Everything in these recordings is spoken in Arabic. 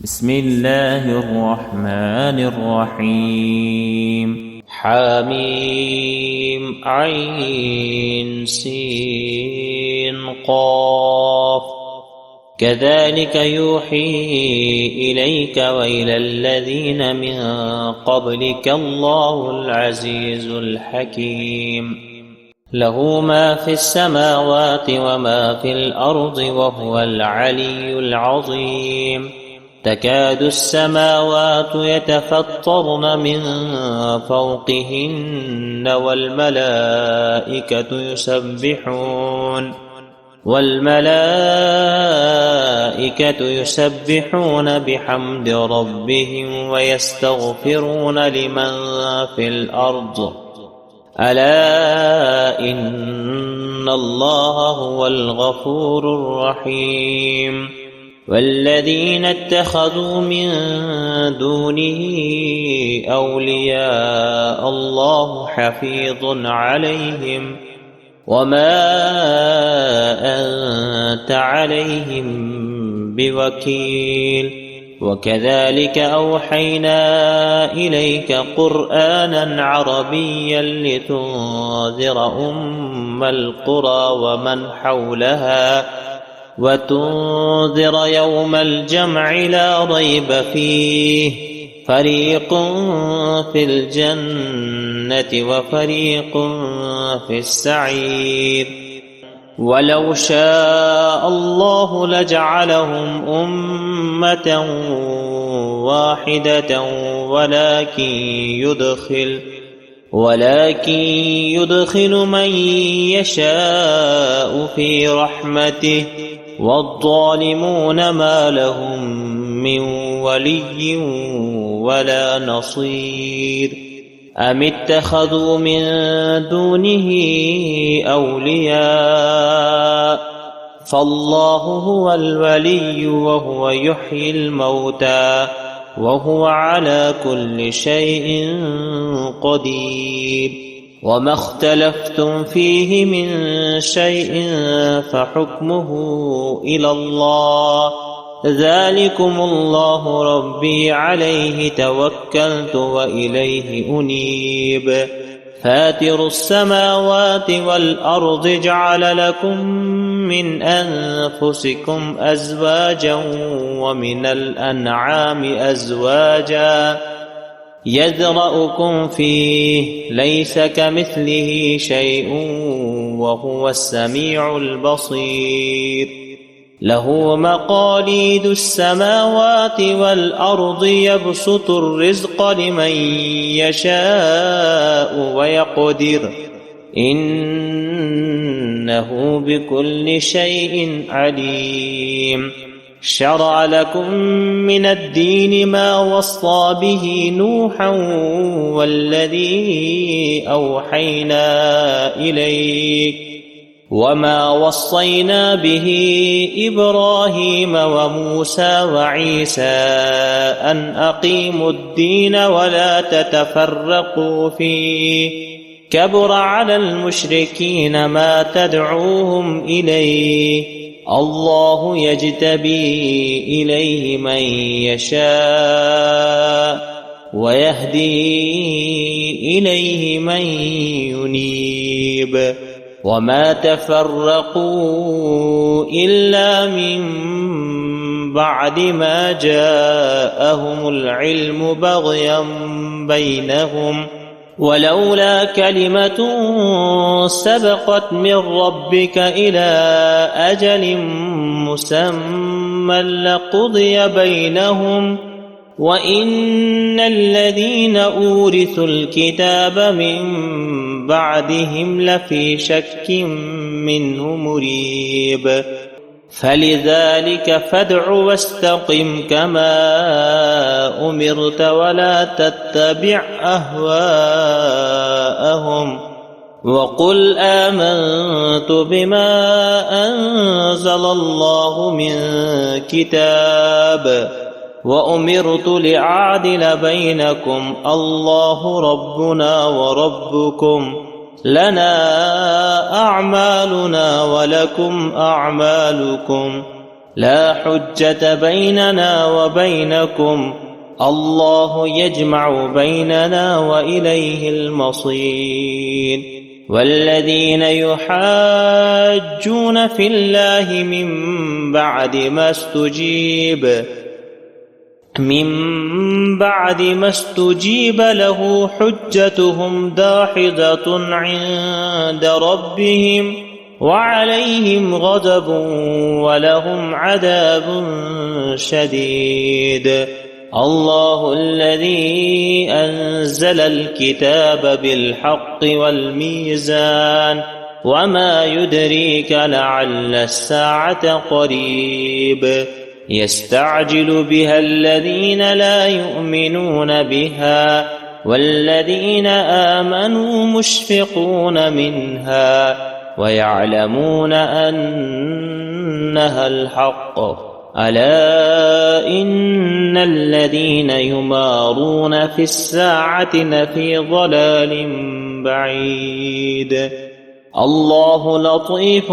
بسم الله الرحمن الرحيم. حميم عين سين قاف. كذلك يوحي إليك وإلى الذين من قبلك الله العزيز الحكيم. له ما في السماوات وما في الأرض وهو العلي العظيم. تكاد السماوات يتفطرن من فوقهن والملائكة يسبحون بحمد ربهم ويستغفرون لمن في الأرض ألا إن الله هو الغفور الرحيم. والذين اتخذوا من دونه أولياء الله حفيظ عليهم وما أنت عليهم بوكيل. وكذلك أوحينا إليك قرآنا عربيا لتنذر أم القرى ومن حولها وتنذر يوم الجمع لا ريب فيه فريق في الجنة وفريق في السعير. ولو شاء الله لجعلهم أمة واحدة ولكن يدخل من يشاء في رحمته والظالمون ما لهم من ولي ولا نصير. أم اتخذوا من دونه أولياء فالله هو الولي وهو يحيي الموتى وهو على كل شيء قدير. وما اختلفتم فيه من شيء فحكمه إلى الله ذلكم الله ربي عليه توكلت وإليه أنيب. فاتر السماوات والأرض جعل لكم من أنفسكم أزواجا ومن الأنعام أزواجا يذرأكم فيه ليس كمثله شيء وهو السميع البصير. له مقاليد السماوات والأرض يبسط الرزق لمن يشاء ويقدر إنه بكل شيء عليم. شرع لكم من الدين ما وصى به نوحا والذي أوحينا إليك وما وصينا به إبراهيم وموسى وعيسى أن أقيموا الدين ولا تتفرقوا فيه كبر على المشركين ما تدعوهم إليه الله يجتبي إليه من يشاء ويهدي إليه من ينيب. وما تفرقوا إلا من بعد ما جاءهم العلم بغيا بينهم ولولا كلمة سبقت من ربك إلى أجل مسمى لقضي بينهم وإن الذين أورثوا الكتاب من بعدهم لفي شك منه مريب. فلذلك فادع واستقم كما أمرت ولا تتبع أهواءهم وقل آمنت بما أنزل الله من كتاب وأمرت لأعدل بينكم الله ربنا وربكم لنا أعمالنا ولكم أعمالكم لا حجة بيننا وبينكم الله يجمع بيننا وإليه المصير والذين يحاجون في الله من بعد ما استجيب له حجتهم داحضة عند ربهم وعليهم غضب ولهم عذاب شديد الله الذي أنزل الكتاب بالحق والميزان وما يدريك لعل الساعة قريب يستعجل بها الذين لا يؤمنون بها والذين آمنوا مشفقون منها ويعلمون أنها الحق ألا إن الذين يمارون في الساعة لفي ضلال بعيد الله لطيف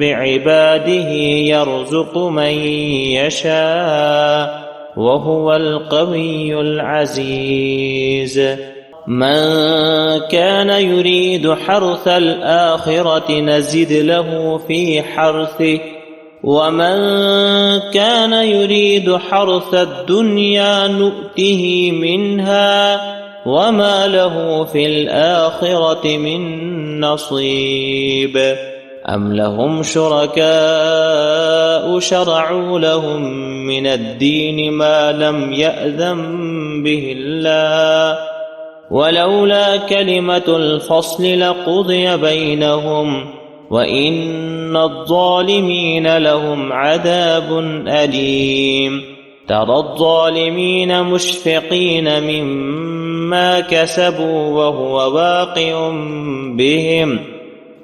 بعباده يرزق من يشاء وهو القوي العزيز من كان يريد حرث الآخرة نزد له في حرثه ومن كان يريد حرث الدنيا نؤته منها وما له في الآخرة من نصيب أم لهم شركاء شرعوا لهم من الدين ما لم يأذن به الله ولولا كلمة الفصل لقضي بينهم وإن الظالمين لهم عذاب أليم ترى الظالمين مشفقين مما كسبوا وهو واقع بهم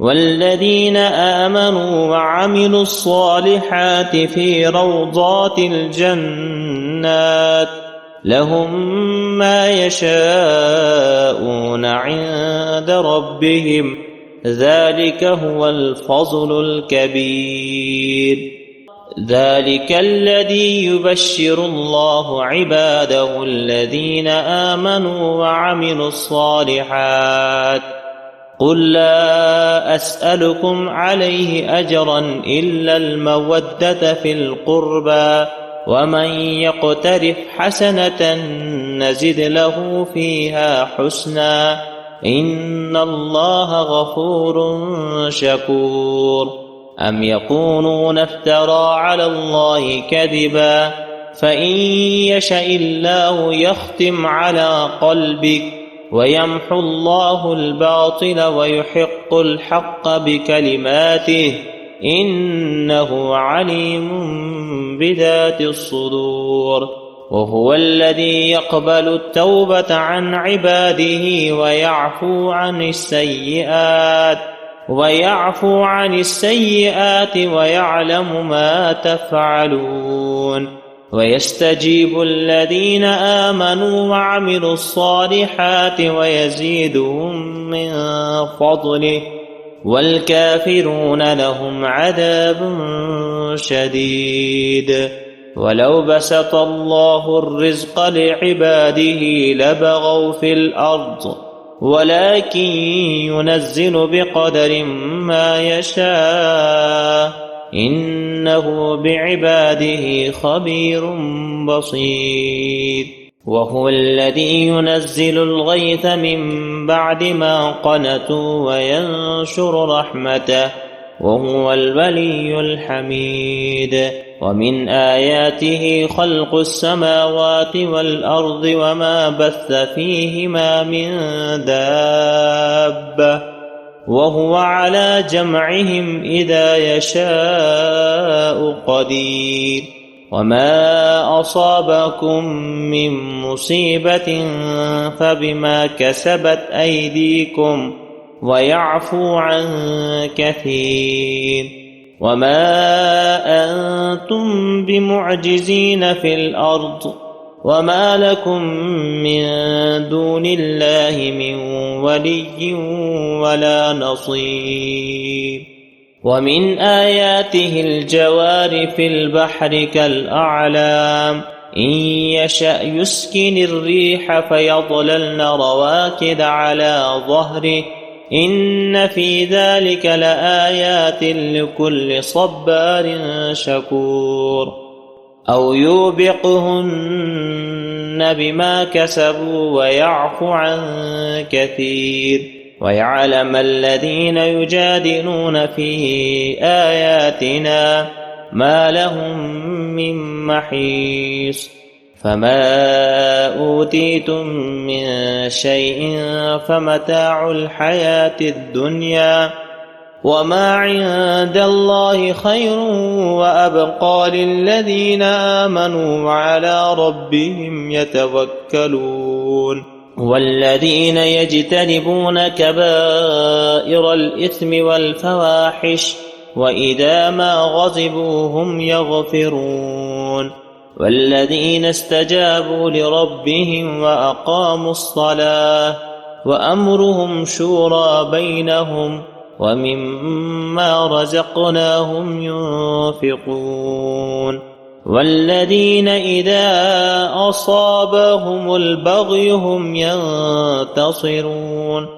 والذين آمنوا وعملوا الصالحات في روضات الجنات لهم ما يشاءون عند ربهم ذلك هو الفضل الكبير ذلك الذي يبشر الله عباده الذين آمنوا وعملوا الصالحات قل لا أسألكم عليه أجرا إلا المودة في القربى ومن يقترف حسنة نزد له فيها حسنا إن الله غفور شكور أم يقولون افترى على الله كذبا فإن يشأ الله يختم على قلبك ويمحو الله الباطل ويحق الحق بكلماته إنه عليم بذات الصدور وهو الذي يقبل التوبة عن عباده ويعفو عن السيئات ويعلم ما تفعلون ويستجيب الذين آمنوا وعملوا الصالحات ويزيدهم من فضله والكافرون لهم عذاب شديد ولو بسط الله الرزق لعباده لبغوا في الأرض ولكن ينزل بقدر ما يشاء إنه بعباده خبير بصير وهو الذي ينزل الغيث من بعد ما قنطوا وينشر رحمته وهو الولي الحميد ومن آياته خلق السماوات والأرض وما بث فيهما من دابة وهو على جمعهم إذا يشاء قدير وما أصابكم من مصيبة فبما كسبت أيديكم ويعفو عن كثير وما أنتم بمعجزين في الأرض وما لكم من دون الله من ولي ولا نصير ومن آياته الجوار في البحر كالأعلام إن يشأ يسكن الريح فيظللن رواكد على ظهره إن في ذلك لآيات لكل صبار شكور أو يوبقهن بما كسبوا ويعفو عن كثير ويعلم الذين يجادلون في آياتنا ما لهم من محيص فما أوتيتم من شيء فمتاع الحياة الدنيا وما عند الله خير وأبقى للذين آمنوا وعلى ربهم يتوكلون والذين يجتنبون كبائر الإثم والفواحش وإذا ما غضبوا هم يغفرون والذين استجابوا لربهم وأقاموا الصلاة وأمرهم شورى بينهم ومما رزقناهم ينفقون والذين إذا أصابهم البغي هم ينتصرون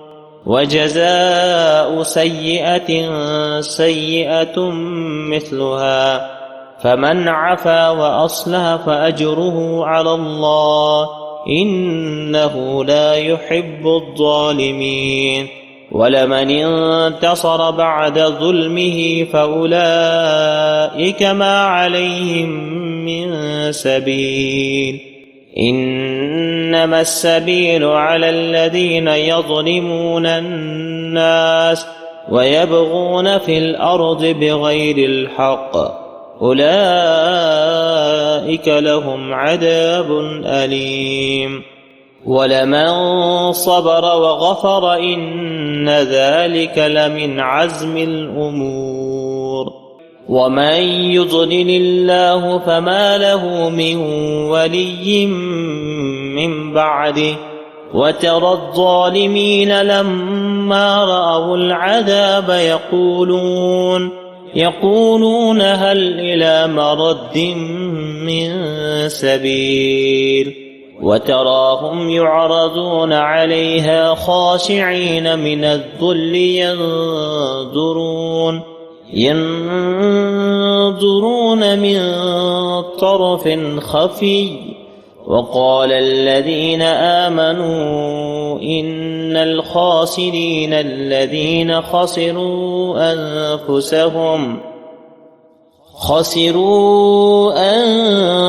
وجزاء سيئة سيئة مثلها فمن عفا وأصلح فأجره على الله إنه لا يحب الظالمين ولمن انتصر بعد ظلمه فأولئك ما عليهم من سبيل إنما السبيل على الذين يظلمون الناس ويبغون في الأرض بغير الحق أولئك لهم عذاب أليم ولمن صبر وغفر إن ذلك لمن عزم الأمور ومن يضلل الله فما له من ولي من بعده وترى الظالمين لما رأوا العذاب يقولون هل إلى مرد من سبيل وتراهم يعرضون عليها خاشعين من الذل ينظرون من طرف خفي وقال الذين آمنوا إن الخاسرين الذين خسروا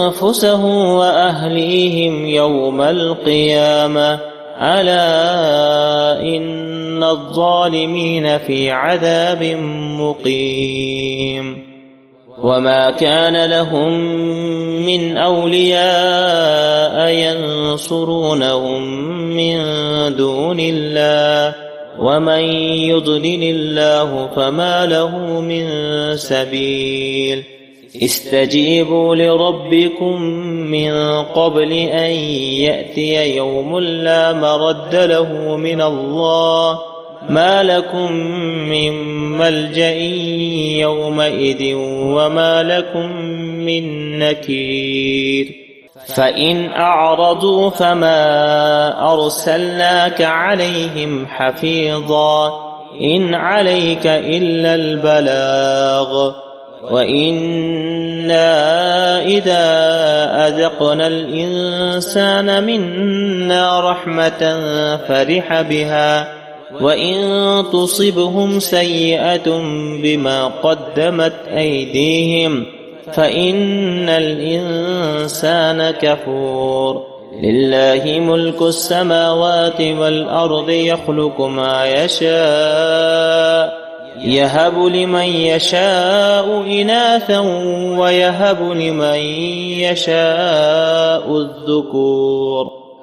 أنفسهم وأهليهم يوم القيامة ألا إن الظالمين في عذاب مقيم وما كان لهم من أولياء ينصرونهم من دون الله ومن يضلل الله فما له من سبيل استجيبوا لربكم من قبل أن يأتي يوم لا مرد له من الله ما لكم من ملجأ يومئذ وما لكم من نكير فإن أعرضوا فما أرسلناك عليهم حفيظا إن عليك إلا البلاغ وإنا إذا أذقنا الإنسان منا رحمة فرح بها وإن تصبهم سيئة بما قدمت أيديهم فإن الإنسان كفور لله ملك السماوات والأرض يخلق ما يشاء يهب لمن يشاء إناثا ويهب لمن يشاء الذكور